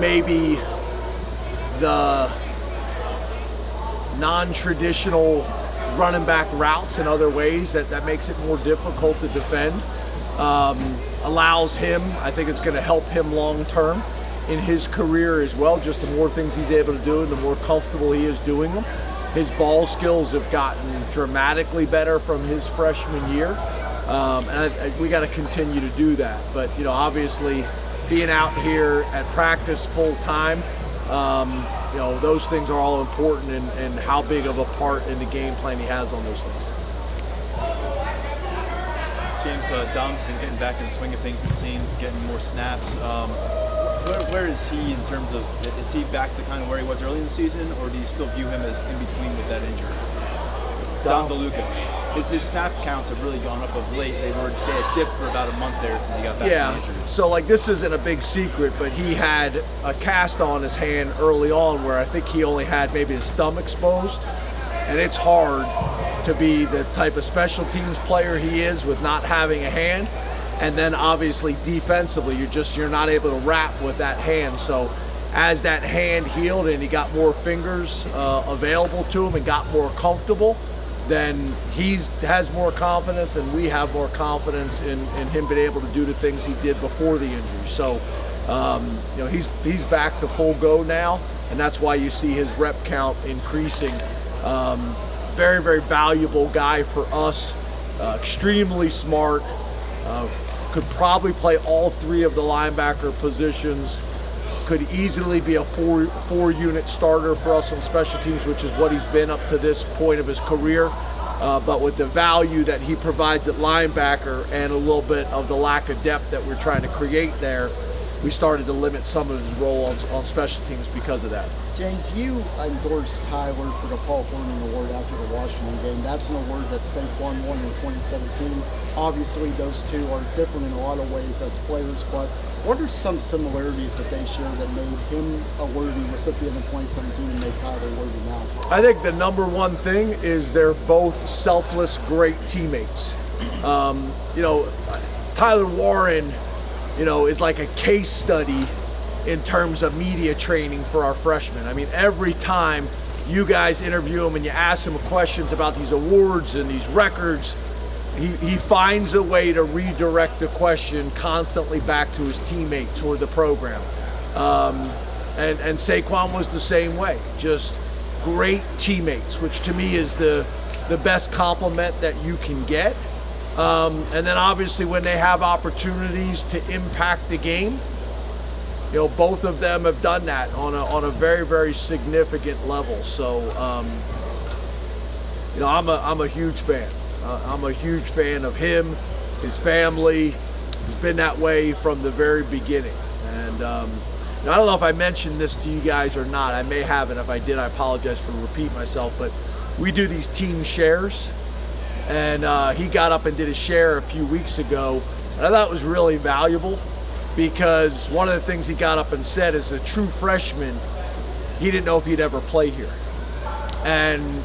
maybe the non-traditional running back routes in other ways that makes it more difficult to defend. Allows him, I think it's going to help him long term in his career as well. Just the more things he's able to do and the more comfortable he is doing them. His ball skills have gotten dramatically better from his freshman year. And we got to continue to do that. But, obviously being out here at practice full time, those things are all important, and how big of a part in the game plan he has on those things. James, Dom's been getting back in the swing of things, it seems, getting more snaps. Where is he in terms of, is he back to kind of where he was early in the season, or do you still view him as in between with that injury? Dom DeLuca. His snap counts have really gone up of late. They had dipped for about a month there since he got back from the injury. So this isn't a big secret, but he had a cast on his hand early on where I think he only had maybe his thumb exposed. And it's hard to be the type of special teams player he is with not having a hand. And then obviously defensively, you're not able to wrap with that hand. So as that hand healed and he got more fingers available to him and got more comfortable, then he has more confidence, and we have more confidence in him being able to do the things he did before the injury. So, he's back to full go now, and that's why you see his rep count increasing. Very, very valuable guy for us, extremely smart, could probably play all three of the linebacker positions, could easily be a four-unit starter for us on special teams, which is what he's been up to this point of his career. But with the value that he provides at linebacker and a little bit of the lack of depth that we're trying to create there, we started to limit some of his role on special teams because of that. James, you endorsed Tyler for the Paul Hornung Award after the Washington game. That's an award that Saquon won in 2017. Obviously, those two are different in a lot of ways as players, but what are some similarities that they share that made him a worthy recipient in 2017 and made Tyler worthy now? I think the number one thing is they're both selfless, great teammates. Tyler Warren, is like a case study in terms of media training for our freshmen. I mean, every time you guys interview him and you ask him questions about these awards and these records, he finds a way to redirect the question constantly back to his teammates or the program. And Saquon was the same way, just great teammates, which to me is the best compliment that you can get. And then obviously when they have opportunities to impact the game, both of them have done that on a very, very significant level. So, I'm a huge fan. I'm a huge fan of him, his family. He's been that way from the very beginning. And I don't know if I mentioned this to you guys or not. I may haven't. If I did, I apologize for repeating myself. But we do these team shares. And he got up and did a share a few weeks ago. And I thought it was really valuable because one of the things he got up and said as a true freshman, he didn't know if he'd ever play here. And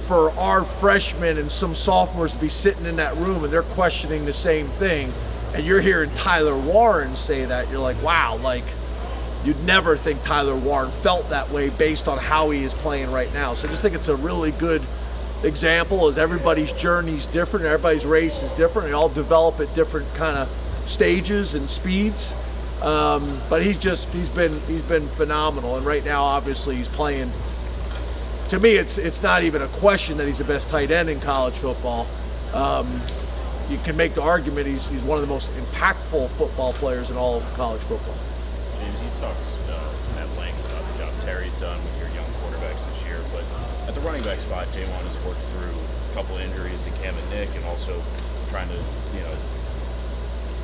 for our freshmen and some sophomores to be sitting in that room and they're questioning the same thing, and you're hearing Tyler Warren say that, you're like, wow, you'd never think Tyler Warren felt that way based on how he is playing right now. So I just think it's a really good example, as everybody's journey is different, everybody's race is different, they all develop at different kind of stages and speeds. But he's been phenomenal, and right now obviously he's playing. To me, it's not even a question that he's the best tight end in college football. You can make the argument he's one of the most impactful football players in all of college football. James, you talked at length about the job Terry's done with your young quarterbacks this year, but at the running back spot, J1 has worked through a couple of injuries to Cam and Nick, and also trying to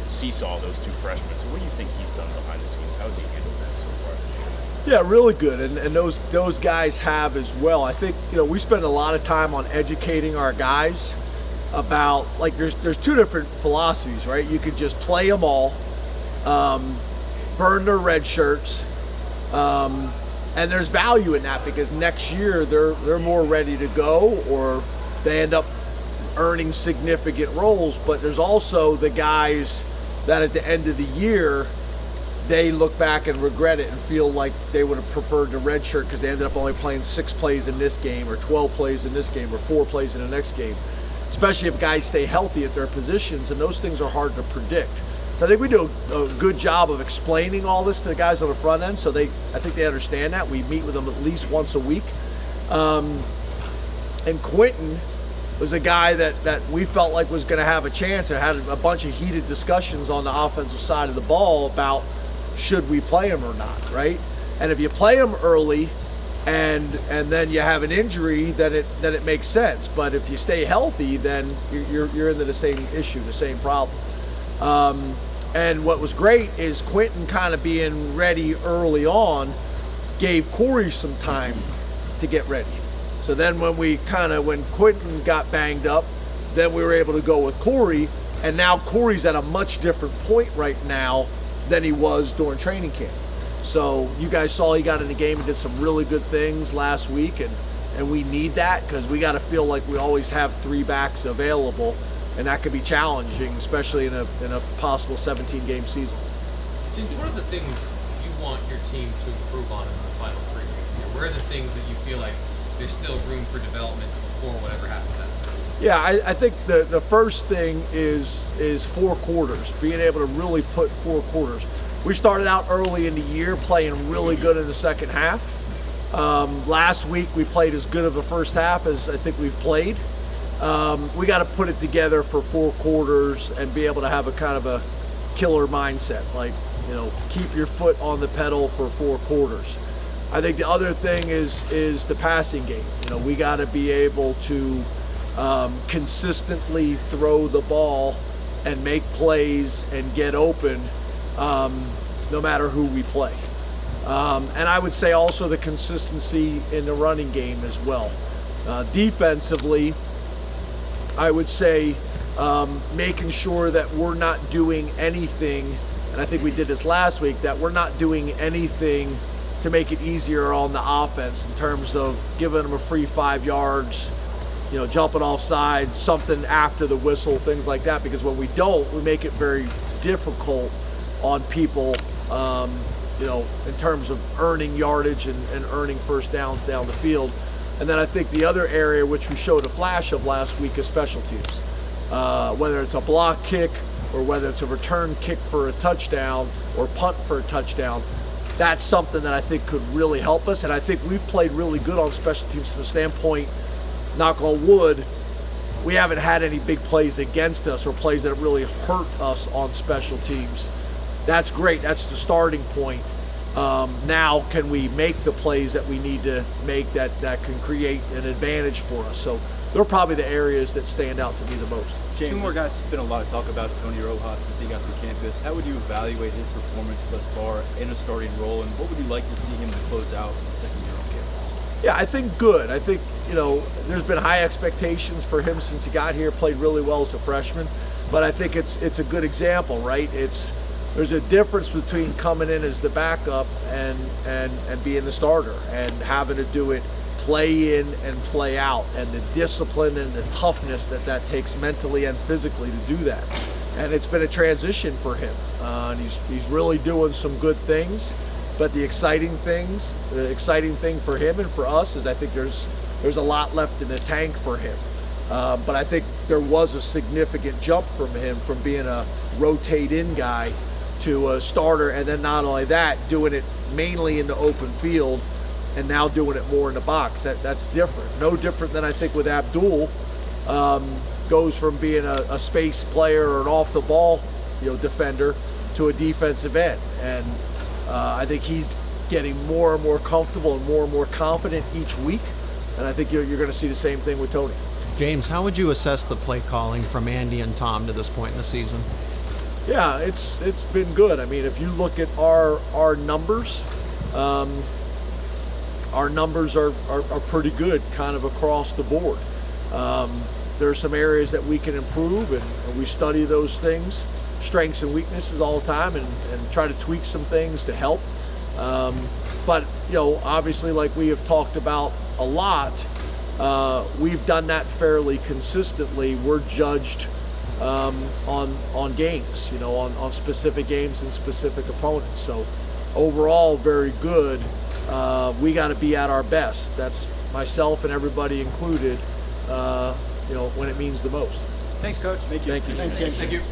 seesaw those two freshmen. So what do you think he's done behind the scenes? How has he handled that so far this year? Yeah, really good, and those guys have as well. I think we spend a lot of time on educating our guys about, there's two different philosophies, right? You could just play them all, burn their red shirts, and there's value in that because next year they're more ready to go, or they end up earning significant roles. But there's also the guys that at the end of the year, they look back and regret it and feel like they would have preferred to redshirt because they ended up only playing 6 plays in this game or 12 plays in this game or 4 plays in the next game, especially if guys stay healthy at their positions, and those things are hard to predict. So I think we do a good job of explaining all this to the guys on the front end, so I think they understand that. We meet with them at least once a week. And Quentin was a guy that we felt like was going to have a chance, and had a bunch of heated discussions on the offensive side of the ball about should we play him or not, right? And if you play him early and then you have an injury, then it makes sense. But if you stay healthy, then you're into the same issue, the same problem. And what was great is Quentin kind of being ready early on gave Corey some time to get ready. So then when Quentin got banged up, then we were able to go with Corey, and now Corey's at a much different point right now than he was during training camp. So you guys saw he got in the game and did some really good things last week, and we need that because we got to feel like we always have 3 backs available, and that could be challenging, especially in a possible 17-game season. James, what are the things you want your team to improve on in the final 3 weeks here? What are the things that you feel like there's still room for development before whatever happens after? Yeah, I think the first thing is 4 quarters, being able to really put 4 quarters. We started out early in the year playing really good in the second half. Last week we played as good of a first half as I think we've played. We got to put it together for 4 quarters and be able to have a kind of a killer mindset, like, keep your foot on the pedal for 4 quarters. I think the other thing is the passing game. We got to be able to consistently throw the ball and make plays and get open no matter who we play. And I would say also the consistency in the running game as well. Defensively, I would say making sure that we're not doing anything, and I think we did this last week, that we're not doing anything to make it easier on the offense in terms of giving them a free 5 yards, jumping off sides, something after the whistle, things like that, because when we don't, we make it very difficult on people, in terms of earning yardage and earning first downs down the field. And then I think the other area which we showed a flash of last week is special teams. Whether it's a block kick or whether it's a return kick for a touchdown or punt for a touchdown, that's something that I think could really help us. And I think we've played really good on special teams from the standpoint, knock on wood, we haven't had any big plays against us or plays that really hurt us on special teams. That's great. That's the starting point. Now can we make the plays that we need to make that can create an advantage for us? So they're probably the areas that stand out to me the most. James, 2 more guys. There's been a lot of talk about Tony Rojas since he got to campus. How would you evaluate his performance thus far in a starting role, and what would you like to see him to close out in the second year on campus? Yeah, I think good. I think, there's been high expectations for him since he got here, played really well as a freshman, but I think it's a good example, right? There's a difference between coming in as the backup and being the starter and having to do it play in and play out, and the discipline and the toughness that takes mentally and physically to do that. And it's been a transition for him. And he's really doing some good things, but the exciting thing for him and for us is I think there's a lot left in the tank for him. But I think there was a significant jump from him from being a rotate-in guy to a starter, and then not only that, doing it mainly in the open field and now doing it more in the box. That's different. No different than I think with Abdul. Goes from being a space player or an off-the-ball defender to a defensive end. And I think he's getting more and more comfortable and more confident each week. And I think you're going to see the same thing with Tony. James, how would you assess the play calling from Andy and Tom to this point in the season? Yeah, it's been good. I mean, if you look at our numbers, our numbers are pretty good kind of across the board. There are some areas that we can improve, and we study those things, strengths and weaknesses all the time, and try to tweak some things to help. But, obviously, like we have talked about a lot, we've done that fairly consistently. We're judged on games, on specific games and specific opponents. So overall, very good. We got to be at our best. That's myself and everybody included. When it means the most. Thanks, Coach. Thank you. Thank you. Thanks, James. Thank you.